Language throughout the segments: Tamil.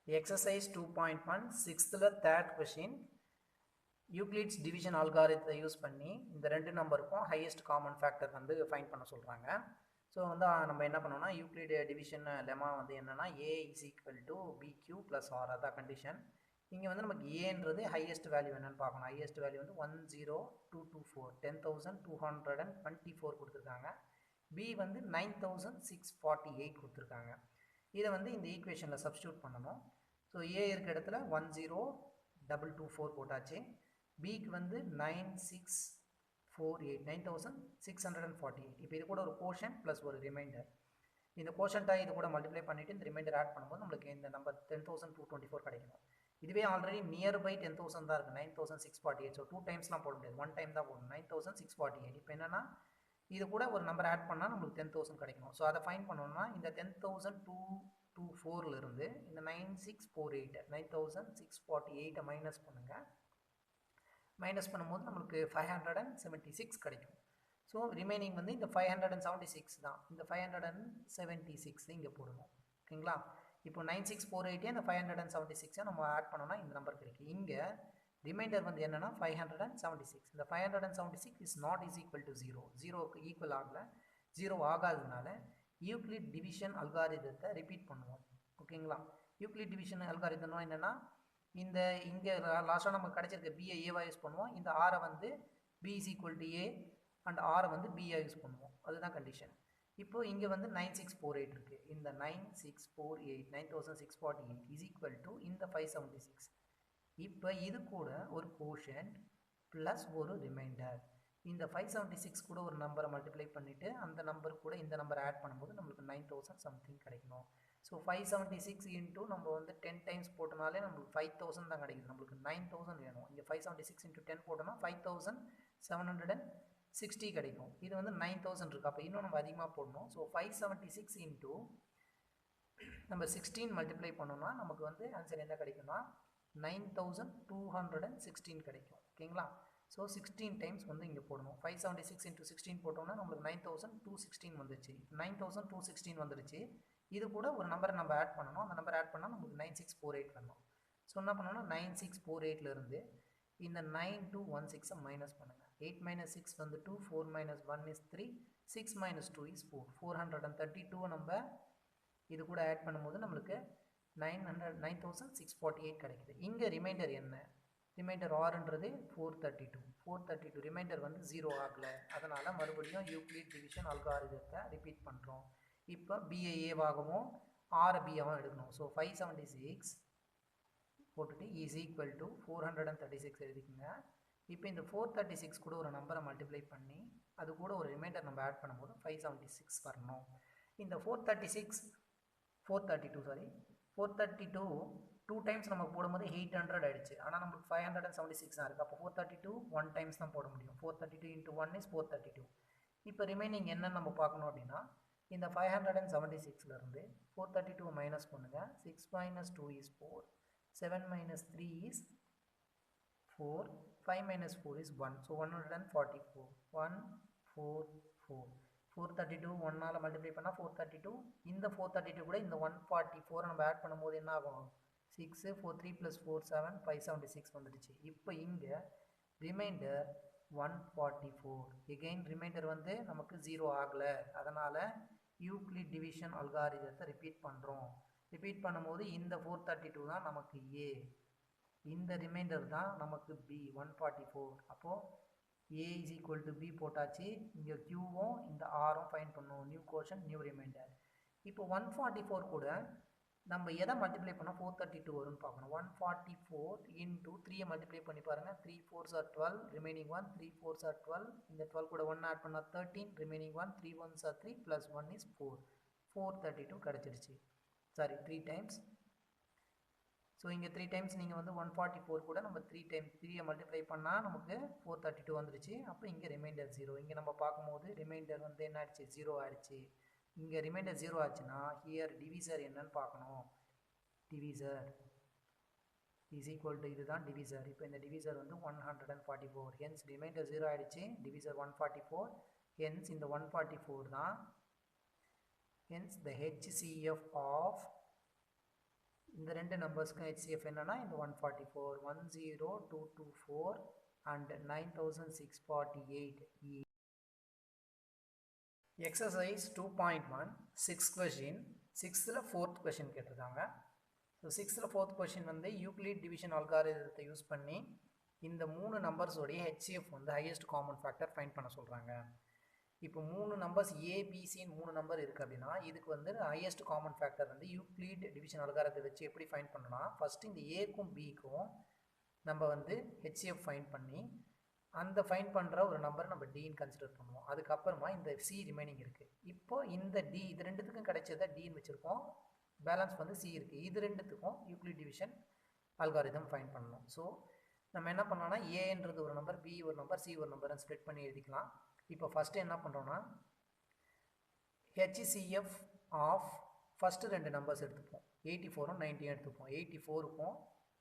Exercise 2.1 6th third question Euclid's division அல்காரிதத்தை யூஸ் பண்ணி இந்த ரெண்டு நம்பருக்கும் ஹையஸ்ட் காமன் ஃபேக்டர் வந்து ஃபைண்ட் பண்ண சொல்கிறாங்க. ஸோ வந்து நம்ம என்ன பண்ணோம்னா யூக்ளிட் டிவிஷன் லெமா வந்து என்னென்னா a is equal to b q plus r அதான் கண்டிஷன். இங்கே வந்து நமக்கு ஏன்றது ஹையஸ்ட் வேல்யூ என்னென்னு பார்க்கணும். ஹையஸ்ட் வேல்யூ வந்து 10224 10,224 கொடுத்துருக்காங்க. பி வந்து 9,648 கொடுத்துருக்காங்க. இதை வந்து இந்த ஈக்குவேஷனில் சப்ஸ்டியூட் பண்ணணும். ஸோ ஏ இருக்க இடத்துல 10,224 போட்டாச்சு. பிக்கு வந்து 9,648 இப்போ இது கூட ஒரு கோஷன்ட் ப்ளஸ் ஒரு ரிமைண்டர். இந்த கோஷன்ட்டாக இது கூட மல்டிப்ளை பண்ணிவிட்டு இந்த ரிமைண்டர் ஆட் பண்ணும்போது நம்மளுக்கு இந்த நம்பர் 10,224 கிடைக்கணும். இதுவே ஆல்ரெடி நியர்பை 10,000 தான் இருக்குது 9,648. ஸோ 2 டைம்ஸ்லாம் போட முடியாது, 1 டைம் தான் போடணும். 9,648 இப்போ என்னென்னா இது கூட ஒரு நம்பர் ஆட் பண்ணால் நம்மளுக்கு 10,000 கிடைக்கணும். ஸோ அதை ஃபைன் பண்ணோம்னா இந்த 10,224 இந்த 9,648 மைனஸ் பண்ணுங்கள். மைனஸ் பண்ணும்போது நம்மளுக்கு 576 கிடைக்கும். ஸோ ரிமைனிங் வந்து இந்த 576 தான். இந்த 576 இங்கே போடணும். ஓகேங்களா? இப்போ 9,648 அந்த 576 நம்ம ஆட் பண்ணோம்னா இந்த நம்பர் கிடைக்கும். இங்கே ரிமைண்டர் வந்து என்னென்னா 576. இந்த 576 is not is equal to 0. 0க்கு ஈக்குவல் ஆகலை. 0 ஆகாததுனால யூக்ளிட் டிவிஷன் அல்காரிதத்தை ரிப்பீட் பண்ணுவோம். ஓகேங்களா? யூக்ளிட் டிவிஷன் அல்காரிதம்னா என்னென்னா இந்த இங்கே லாஸ்ட்டாக நமக்கு கிடைச்சிருக்க பிஐ ஏவா யூஸ் பண்ணுவோம். இந்த ஆரை வந்து B is equal to A and ஆரை வந்து பிஐ யூஸ் பண்ணுவோம். அதுதான் கண்டிஷன். இப்போ இங்கே வந்து 9,648 இருக்குது. இந்த 9,648 9,648 இஸ் ஈக்குவல் டு இந்த 576. இப்போ இது கூட ஒரு கோஷன்ட் ப்ளஸ் ஒரு ரிமைண்டர். இந்த 576 கூட ஒரு நம்பரை மல்டிப்ளை பண்ணிவிட்டு அந்த நம்பர் கூட இந்த நம்பரை ஆட் பண்ணும்போது நம்மளுக்கு 9,000 சம்திங் கிடைக்கணும். ஸோ 576 இன்ட்டு நம்ம வந்து 10 டைம்ஸ் போட்டனாலே நம்மளுக்கு 5,000 தான் கிடைக்குது. நம்மளுக்கு 9,000 வேணும். இங்கே 576 இன்ட்டு 10 போட்டோம்னா 5,760 கிடைக்கும். இது வந்து 9,000 இருக்குது. அப்போ இன்னும் நம்ம அதிகமாக போடணும். ஸோ 576 இன்ட்டு நம்ம 16 மல்டிப்ளை பண்ணோம்னா நமக்கு வந்து ஆன்சர் என்ன கிடைக்கும்னா 9,216 கிடைக்கும். ஓகேங்களா? ஸோ 16 டைம்ஸ் வந்து இங்கே போடணும். 576 இன்ட்டு 16 போட்டோம்னா நம்மளுக்கு 9,216 வந்துச்சு. 9,216 வந்துடுச்சு. இது கூட ஒரு நம்பரை நம்ம ஆட் பண்ணணும். அந்த நம்பர் ஆட் பண்ணால் நமக்கு 9,648 வரணும். ஸோ என்ன பண்ணணும்னா 9,648லேருந்து இந்த 9,216 மைனஸ் பண்ணுங்கள். 8 minus 6 வந்து 2, 4 minus 1 is 3, 6 minus 2 is 4. 432 நம்ம இது கூட ஆட் பண்ணும்போது நம்மளுக்கு 9,648 கிடைக்குது. இங்கே ரிமைண்டர் என்ன? ரிமைண்டர் ஆர்ன்றது 432 ரிமைண்டர் வந்து 0 ஆகலை. அதனால் மறுபடியும் யூக்ளிட் டிவிஷன் அல்காரிதத்தை ரிப்பீட் பண்ணுறோம். இப்போ பிஐ ஏவாகவும் ஆர் பியாகவும் எடுக்கணும். ஸோ 576 போட்டுட்டு இஸ் ஈக்குவல் டு 436 எழுதிக்கோங்க. இப்போ இந்த 436 கூட ஒரு நம்பரை மல்டிப்ளை பண்ணி அது கூட ஒரு ரிமைண்டர் நம்ம ஆட் பண்ணும்போது 576 வரணும். இந்த 432 2 டைம்ஸ் நம்ம போடும்போது 800 ஆகிடுச்சு. ஆனால் நம்மளுக்கு 576 தான் இருக்குது. அப்போ 432 1 டைம்ஸ் தான் போட முடியும். 432 இன்ட்டு 1 இஸ் 432. இப்போ ரிமைனிங் என்னன்னு நம்ம பார்க்கணும் அப்படின்னா இந்த 576லேருந்து 432 மைனஸ் பண்ணுங்கள். 6 minus 2 is 4, 7 minus 3 is 4, 5 minus 4 is 1. So 144. 144. 432 1ஆல் multiply பண்ணால் 432. இந்த 432 கூட இந்த 144 நம்ம ஆட் பண்ணும்போது என்ன ஆகும்? 6 4 3 + 4 7 576 வந்துடுச்சு. இப்போ இங்கே ரிமைண்டர் 144. எகெயின் ரிமைண்டர் வந்து நமக்கு 0 ஆகலை. அதனால் யூக்ளிட் டிவிஷன் அல்காரிதத்தை ரிப்பீட் பண்ணுறோம். ரிப்பீட் பண்ணும்போது இந்த 432 தான் நமக்கு ஏ, இந்த ரிமைண்டர் தான் நமக்கு பி 144. அப்போது ஏ இஸ் ஈக்குவல் டு பி போட்டாச்சு. இங்கே கியூவும் இந்த ஆரும் ஃபைன் பண்ணுவோம். நியூ கோஷன் நியூ ரிமைண்டர். இப்போ 144 கூட நம்ம எதை மல்டிப்ளை பண்ணால் 432 வரும்னு பார்க்கணும். 144 இன்ட்டு 3 மல்டிப்ளை பண்ணி பாருங்கள். 3 4s are 12, remaining 1, 3 4s are 12. இந்த 12 கூட 1 ஆட் பண்ணால் 13, ரிமைனிங் 1, 3 1s are 3 + 1 is 4. 432 கிடச்சிருச்சு. Sorry 3 times. ஸோ இங்கே 3 டைம்ஸ் நீங்கள் வந்து 144 கூட நம்ம 3 டைம்ஸ் 3 மல்டிப்ளை பண்ணால் நமக்கு 432 வந்துருச்சு. அப்போ இங்கே ரிமைண்டர் 0. இங்கே நம்ம பார்க்கும்போது ரிமைண்டர் வந்து என்ன ஆயிடுச்சு? 0 ஆயிடுச்சு. இங்கே ரிமைண்டர் 0 ஆச்சுன்னா ஹியர் டிவிசர் என்னன்னு பார்க்கணும். டிவிசர் இஸ் ஈக்குவல் டு இதுதான் டிவிசர். இப்போ இந்த டிவிசர் வந்து 144. ஹென்ஸ் ரிமைண்டர் 0 ஆயிடுச்சு. டிவிசர் 144. ஹென்ஸ் இந்த 144 தான். ஹென்ஸ் த HCF ஆஃப் இந்த ரெண்டு நம்பர்ஸ்க்கும் ஹெச்சிஎஃப் என்னன்னா இந்த 144 10224 and 9648. Exercise 2.1 6th question. 6th 4th question கேட்டிருக்காங்க. ஸோ 6th 4th question வந்து யூக்ளிட் டிவிஷன் அல்காரிதத்தை யூஸ் பண்ணி இந்த 3 நம்பர்ஸோடைய ஹெச்சிஎஃப் வந்து ஹையஸ்ட் காமன் ஃபேக்டர் ஃபைண்ட் பண்ண சொல்கிறாங்க. இப்போ 3 நம்பர்ஸ் ஏபிசின்னு 3 நம்பர் இருக்குது அப்படின்னா இதுக்கு வந்து ஹையஸ்ட் காமன் ஃபேக்டர் வந்து யூக்ளிட் டிவிஷன் அல்காரிதத்தை வச்சு எப்படி ஃபைண்ட் பண்ணணும்னா ஃபஸ்ட்டு இந்த ஏக்கும் பிக்கும் நம்ம வந்து ஹெச்சிஎஃப் ஃபைண்ட் பண்ணி அந்த ஃபைண்ட் பண்ணுற ஒரு நம்பரை நம்ம டின்னு கன்சிடர் பண்ணுவோம். அதுக்கப்புறமா இந்த சி ரிமைனிங் இருக்குது. இப்போ இந்த டி இது ரெண்டுத்துக்கும் கிடைச்சதை டின்னு வச்சுருக்கோம், பேலன்ஸ் வந்து சி இருக்குது. இது ரெண்டுத்துக்கும் யூக்ளிட் டிவிஷன் அல்காரிதம் ஃபைண்ட் பண்ணணும். ஸோ நம்ம என்ன பண்ணோம்னா ஏன்றது ஒரு நம்பர், பி ஒரு நம்பர், சி ஒரு நம்பரை ஸ்ப்ளிட் பண்ணி எழுதிக்கலாம். இப்போ ஃபஸ்ட்டு என்ன பண்ணுறோன்னா ஹெச்சிசிஎஃப் ஆஃப் ஃபஸ்ட்டு 2 நம்பர்ஸ் எடுத்துப்போம். 84ம் 90 எடுத்துப்போம். 84க்கும்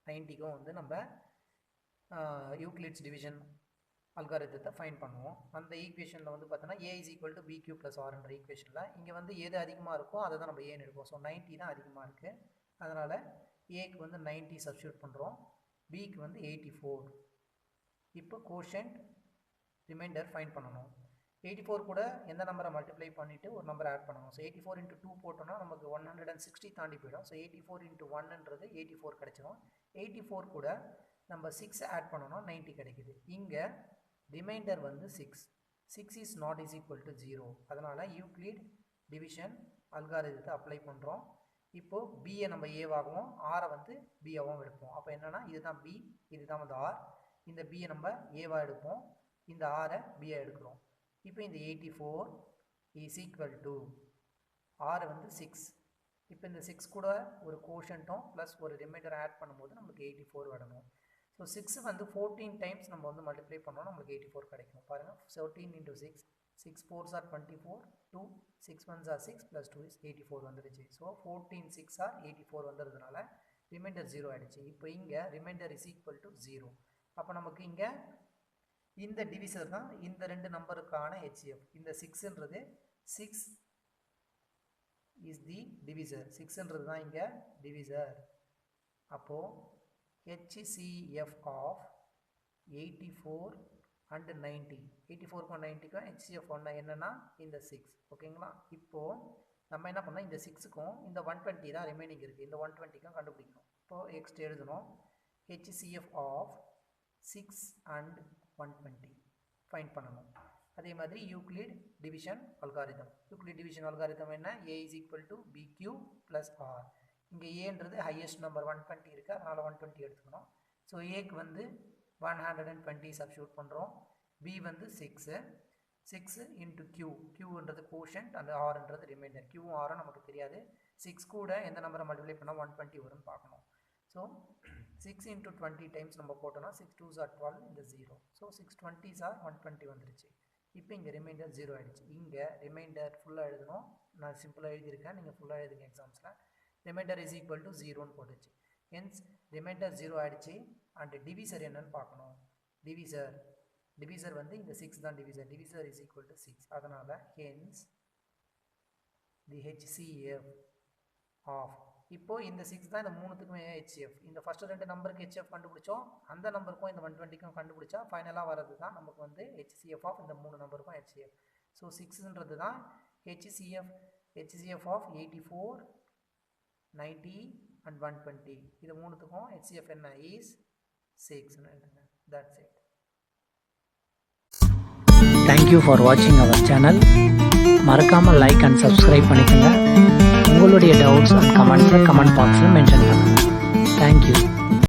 90க்கும் வந்து நம்ம யூக்ளிட்ஸ் டிவிஷன் அல்காரிதத்தை ஃபைண்ட் பண்ணுவோம். அந்த ஈக்குவேஷனில் வந்து பார்த்தோன்னா a is equal to b q plus ஆர்ன்ற ஈக்குவேஷனில் இங்கே வந்து எது அதிகமாக இருக்கோ அதை தான் நம்ம ஏன்னு எடுப்போம். ஸோ 90 தான் அதிகமாக இருக்குது. அதனால் ஏக்கு வந்து 90 சப்ஸ்டியூட் பண்ணுறோம், பிக்கு வந்து 84. இப்போ கோஷன்ட் ரிமைண்டர் ஃபைண்ட் பண்ணணும். 84 கூட எந்த நம்பரை மல்டிப்ளை பண்ணிவிட்டு ஒரு நம்பரை ஆட் பண்ணணும். ஸோ 84 × 2 போட்டோன்னா நமக்கு 160 தாண்டி போயிடும். ஸோ 84 × 1ன்றது 84 கிடச்சிடும். 84 கூட நம்ம 6 ஆட் பண்ணோன்னா 90 கிடைக்குது. இங்கே ரிமைண்டர் வந்து 6. 6 is not is equal to 0. அதனால் யூக்ளிட் டிவிஷன் அல்காரிதத்தை அப்ளை பண்ணுறோம். இப்போது பியை நம்ம ஏவாகவும் ஆரை வந்து பியாகவும் எடுப்போம். அப்போ என்னென்னா இதுதான் பி, இதுதான் வந்து ஆர். இந்த பியை நம்ம ஏவாக எடுப்போம், இந்த ஆரை பியை எடுக்கிறோம். இப்போ இந்த 84 இஸ் ஈக்குவல் டு ஆரை வந்து 6. இப்போ இந்த 6 கூட ஒரு கோஷன்ட்டும் ப்ளஸ் ஒரு ரிமைண்டர் ஆட் பண்ணும்போது நமக்கு 84 வரணும். ஸோ 6 வந்து 14 டைம்ஸ் நம்ம வந்து மல்டிப்ளை பண்ணோம், நம்மளுக்கு 84 கிடைக்கும். பாருங்கள் 14 × 6, 6 4s are 24, 2 6 1s are 6 + 2 is 84 வந்துடுச்சு. ஸோ 14 6 are 84 வந்துடுறதுனால ரிமைண்டர் 0 ஆகிடுச்சு. இப்போ இங்கே ரிமைண்டர் இஸ் ஈக்குவல் டு 0. அப்போ நமக்கு இங்கே இந்த டிவிசர் தான் இந்த 2 நம்பருக்கான ஹெச்சிஎஃப். இந்த 6ன்றது 6 இஸ் தி டிவிசர். 6ன்றது தான் இங்கே டிவிசர். அப்போது HCF of 84 and 90. 84க்கும் 90க்கும் HCF என்னன்னா இந்த 6. ஓகேங்களா? இப்போது நம்ம என்ன பண்ணோம், இந்த 6க்கும் இந்த 120 தான் ரிமைனிங் இருக்குது, இந்த 120க்கும் கண்டுபிடிக்கணும். இப்போது எக்ஸ்ட் எழுதணும். HCF of 6 and 120 ஃபைண்ட் பண்ணணும். அதே மாதிரி Euclid division algorithm. Euclid division algorithm என்ன? A is equal to BQ + R. இங்கே ஏன்றது ஹையஸ்ட் நம்பர் 120 இருக்குது, அதனால் 120 எடுத்துக்கணும். ஸோ ஏக்கு வந்து 120 சப்ஸ்டியூட் பண்ணுறோம். பி வந்து 6 × Q. Qன்றது கோஷன்ட், அந்த ஆர்ன்றது ரிமைண்டர். Qவும் ஆரும் நமக்கு தெரியாது. 6 கூட எந்த நம்பரை மல்டிப்ளை பண்ணால் 120 வரும்னு பார்க்கணும். ஸோ 6 × 20 டைம்ஸ் நம்ம போட்டோம்னா 6 2s are 12, இந்த 0. ஸோ 6 20s are 120 வந்துருச்சு. இப்போ இங்கே ரிமைண்டர் 0 ஆகிடுச்சு. இங்கே ரிமைண்டர் ஃபுல்லாக எழுதணும். நான் சிம்பிளாக எழுதியிருக்கேன், நீங்கள் ஃபுல்லாக எழுதுங்க எக்ஸாம்ஸில். ரிமைண்டர் இஸ் ஈக்குவல் டு 0ன்னு போட்டுச்சு. ஹென்ஸ் ரிமைண்டர் 0 ஆகிடுச்சு. அண்ட் டிவிசர் என்னன்னு பார்க்கணும். டிவிசர் வந்து இந்த 6 தான் divisor. Divisor is equal to 6. அதனால் ஹென்ஸ் தி HCF ஆஃப், இப்போது இந்த 6 தான் இந்த 3த்துக்குமே ஹெச்எஃப். இந்த ஃபஸ்ட்டு 2 நம்பருக்கு ஹெச்எஃப் கண்டுபிடிச்சோம், அந்த நம்பருக்கும் இந்த 120க்கும் கண்டுபிடிச்சா ஃபைனலாக வர்றது தான் நமக்கு வந்து HCF ஆஃப் இந்த 3 நம்பருக்கும் ஹெச்எஃப். ஸோ 6ன்றது தான் HCF ஆஃப் 84, 90 and 120. இது 3த்துக்கும் HCF என்ன இஸ் 6ன்னு எழுதுங்க. That's it. தேங்க்யூ ஃபார் வாட்சிங் அவர் சேனல். மறக்காமல் லைக் அண்ட் சப்ஸ்கிரைப் பண்ணிக்கோங்க. உங்களுடைய டவுட்ஸ் அண்ட் கமெண்ட்ஸை கமெண்ட் பாக்ஸில் மென்ஷன் பண்ணுங்கள். தேங்க்யூ.